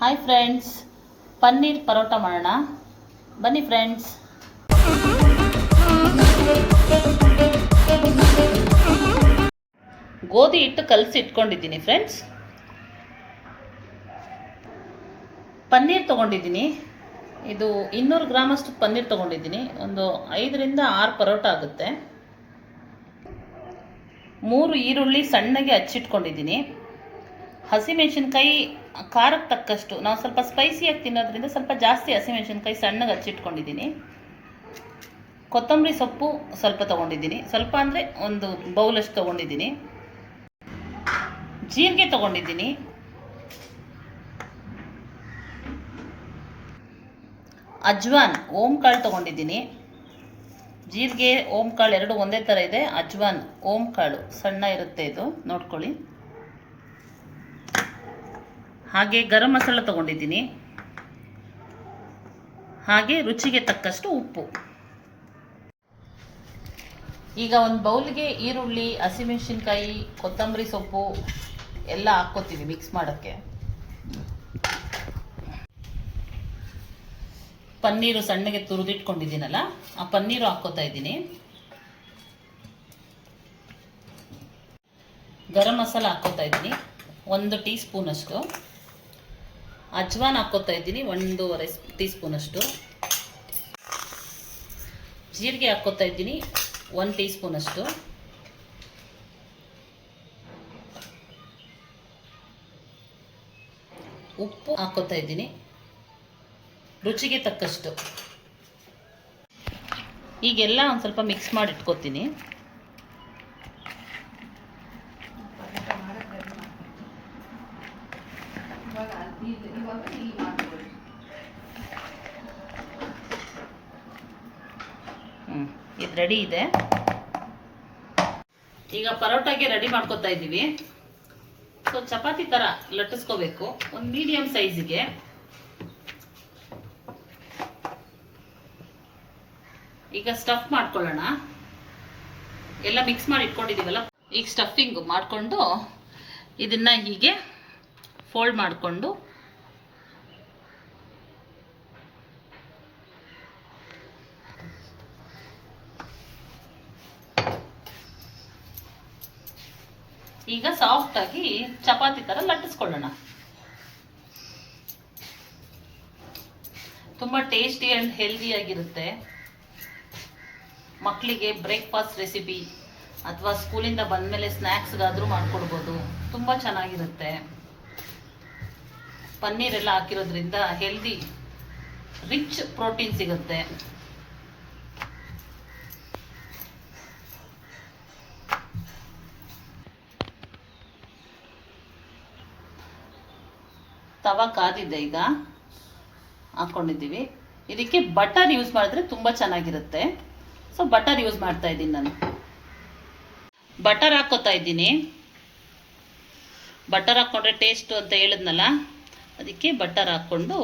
Hi friends, paneer paratha ಮಾಡೋಣ ಬನ್ನಿ friends. ಗೋಧಿ ಹಿಟ್ಟು ಕಲಸಿ ಇಟ್ಕೊಂಡಿದ್ದೀನಿ ಫ್ರೆಂಡ್ಸ್. ಪನ್ನೀರ್ ತೊಗೊಂಡಿದ್ದೀನಿ. ಇದು 200 ಗ್ರಾಮಷ್ಟು ಪನ್ನೀರ್ ತೊಗೊಂಡಿದ್ದೀನಿ. ಒಂದು 5 ರಿಂದ 6 ಪರೋಟ ಆಗುತ್ತೆ. 3 ಈರುಳ್ಳಿ ಸಣ್ಣಗೆ ಹಚ್ಚಿಟ್ಕೊಂಡಿದ್ದೀನಿ. ಹಸಿಮೆಣಸಿನ್ಕಾಯಿ ಖಾರಕ್ಕೆ ತಕ್ಕಷ್ಟು, ನಾವು ಸ್ವಲ್ಪ ಸ್ಪೈಸಿಯಾಗಿ ತಿನ್ನೋದ್ರಿಂದ ಸ್ವಲ್ಪ ಜಾಸ್ತಿ ಹಸಿಮೆಣಸಿನ್ಕಾಯಿ ಸಣ್ಣಗೆ ಹಚ್ಚಿಟ್ಕೊಂಡಿದ್ದೀನಿ. ಕೊತ್ತಂಬರಿ ಸೊಪ್ಪು ಸ್ವಲ್ಪ ತೊಗೊಂಡಿದ್ದೀನಿ, ಸ್ವಲ್ಪ ಅಂದರೆ ಒಂದು ಬೌಲಷ್ಟು ತೊಗೊಂಡಿದ್ದೀನಿ. ಜೀರಿಗೆ ತೊಗೊಂಡಿದ್ದೀನಿ. ಅಜ್ವಾನ್ ಓಂಕಾಳು ತೊಗೊಂಡಿದ್ದೀನಿ. ಜೀರಿಗೆ ಓಂಕಾಳು ಎರಡು ಒಂದೇ ಥರ ಇದೆ. ಅಜ್ವಾನ್ ಓಂಕಾಳು ಸಣ್ಣ ಇರುತ್ತೆ, ಇದು ನೋಡ್ಕೊಳ್ಳಿ. ಹಾಗೆ ಗರಂ ಮಸಾಲ ತೊಗೊಂಡಿದ್ದೀನಿ. ಹಾಗೆ ರುಚಿಗೆ ತಕ್ಕಷ್ಟು ಉಪ್ಪು. ಈಗ ಒಂದು ಬೌಲ್ಗೆ ಈರುಳ್ಳಿ, ಹಸಿಮೆಣಸಿನ್ಕಾಯಿ, ಕೊತ್ತಂಬರಿ ಸೊಪ್ಪು ಎಲ್ಲ ಹಾಕ್ಕೋತೀವಿ ಮಿಕ್ಸ್ ಮಾಡೋಕ್ಕೆ. ಪನ್ನೀರು ಸಣ್ಣಗೆ ತುರಿದಿಟ್ಕೊಂಡಿದ್ದೀನಲ್ಲ, ಆ ಪನ್ನೀರು ಹಾಕ್ಕೋತಾ ಇದ್ದೀನಿ. ಗರಂ ಮಸಾಲ ಹಾಕ್ಕೋತಾ ಇದ್ದೀನಿ 1 ಟೀ ಸ್ಪೂನಷ್ಟು. ಅಜ್ವಾನ್ ಹಾಕ್ಕೋತಾ ಇದ್ದೀನಿ 1.5 ಟೀ ಸ್ಪೂನಷ್ಟು. ಜೀರಿಗೆ ಹಾಕ್ಕೋತಾ ಇದ್ದೀನಿ 1 ಟೀ ಸ್ಪೂನಷ್ಟು. ಉಪ್ಪು ಹಾಕ್ಕೋತಾ ಇದ್ದೀನಿ ರುಚಿಗೆ ತಕ್ಕಷ್ಟು. ಈಗೆಲ್ಲ ಒಂದು ಸ್ವಲ್ಪ ಮಿಕ್ಸ್ ಮಾಡಿ ಇಟ್ಕೋತೀನಿ. ಇದು ರೆಡಿ ಇದೆ. ಈಗ ಪರೋಟಾಗೆ ರೆಡಿ ಮಾಡ್ಕೊತಾ ಇದ್ದೀವಿ. ಸೊ ಚಪಾತಿ ಥರ ಲಟ್ಟಿಸ್ಕೋಬೇಕು, ಒಂದು ಮೀಡಿಯಂ ಸೈಜಿಗೆ. ಈಗ ಸ್ಟಫ್ ಮಾಡ್ಕೊಳ್ಳೋಣ. ಎಲ್ಲ ಮಿಕ್ಸ್ ಮಾಡಿ ಇಟ್ಕೊಂಡಿದ್ದೀವಲ್ಲ, ಈಗ ಸ್ಟಫಿಂಗ್ ಮಾಡಿಕೊಂಡು ಇದನ್ನು ಹೀಗೆ ಫೋಲ್ಡ್ ಮಾಡಿಕೊಂಡು ಈಗ ಸಾಫ್ಟಾಗಿ ಚಪಾತಿ ಥರ ಲಟ್ಟಿಸ್ಕೊಳ್ಳೋಣ. ತುಂಬ ಟೇಸ್ಟಿ ಆ್ಯಂಡ್ ಹೆಲ್ದಿಯಾಗಿರುತ್ತೆ. ಮಕ್ಕಳಿಗೆ ಬ್ರೇಕ್ಫಾಸ್ಟ್ ರೆಸಿಪಿ ಅಥವಾ ಸ್ಕೂಲಿಂದ ಬಂದಮೇಲೆ ಸ್ನ್ಯಾಕ್ಸ್ಗಾದರೂ ಮಾಡಿಕೊಡ್ಬೋದು. ತುಂಬ ಚೆನ್ನಾಗಿರುತ್ತೆ. ಪನ್ನೀರೆಲ್ಲ ಹಾಕಿರೋದ್ರಿಂದ ಹೆಲ್ದಿ ರಿಚ್ ಪ್ರೋಟೀನ್ ಸಿಗುತ್ತೆ. ತವಾ ಕಾದಿದೆ, ಈಗ ಹಾಕ್ಕೊಂಡಿದ್ದೀವಿ. ಇದಕ್ಕೆ ಬಟರ್ ಯೂಸ್ ಮಾಡಿದ್ರೆ ತುಂಬ ಚೆನ್ನಾಗಿರುತ್ತೆ. ಸೊ ಬಟರ್ ಯೂಸ್ ಮಾಡ್ತಾ ಇದ್ದೀನಿ ನಾನು. ಬಟರ್ ಹಾಕ್ಕೋತಾ ಇದ್ದೀನಿ. ಬಟರ್ ಹಾಕ್ಕೊಂಡ್ರೆ ಟೇಸ್ಟು ಅಂತ ಹೇಳಿದ್ನಲ್ಲ, ಅದಕ್ಕೆ ಬಟರ್ ಹಾಕ್ಕೊಂಡು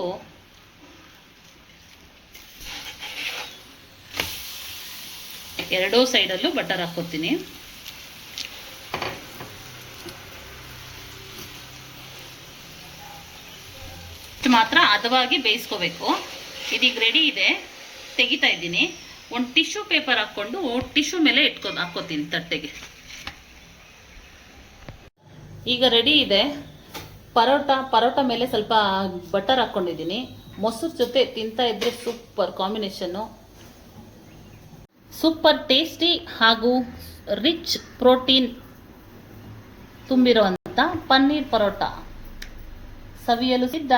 ಎರಡೂ ಸೈಡಲ್ಲೂ ಬಟರ್ ಹಾಕ್ಕೋತೀನಿ. ಮಾತ್ರ ಹದವಾಗಿ ಬೇಯಿಸ್ಕೋಬೇಕು. ಇದೀಗ ರೆಡಿ ಇದೆ, ತೆಗಿತಾ ಇದ್ದೀನಿ. ಒಂದು ಟಿಶ್ಯೂ ಪೇಪರ್ ಹಾಕ್ಕೊಂಡು ಟಿಶ್ಯೂ ಮೇಲೆ ಹಾಕ್ಕೋತೀನಿ ತಟ್ಟೆಗೆ. ಈಗ ರೆಡಿ ಇದೆ ಪರೋಟ ಮೇಲೆ ಸ್ವಲ್ಪ ಬಟರ್ ಹಾಕ್ಕೊಂಡಿದ್ದೀನಿ. ಮೊಸರು ಜೊತೆ ತಿಂತಾ ಇದ್ರೆ ಸೂಪರ್ ಕಾಂಬಿನೇಷನ್ನು. ಸೂಪರ್ ಟೇಸ್ಟಿ ಹಾಗೂ ರಿಚ್ ಪ್ರೋಟೀನ್ ತುಂಬಿರುವಂಥ ಪನ್ನೀರ್ ಪರೋಟ ಸವಿಯಲು ಸಿದ್ಧ.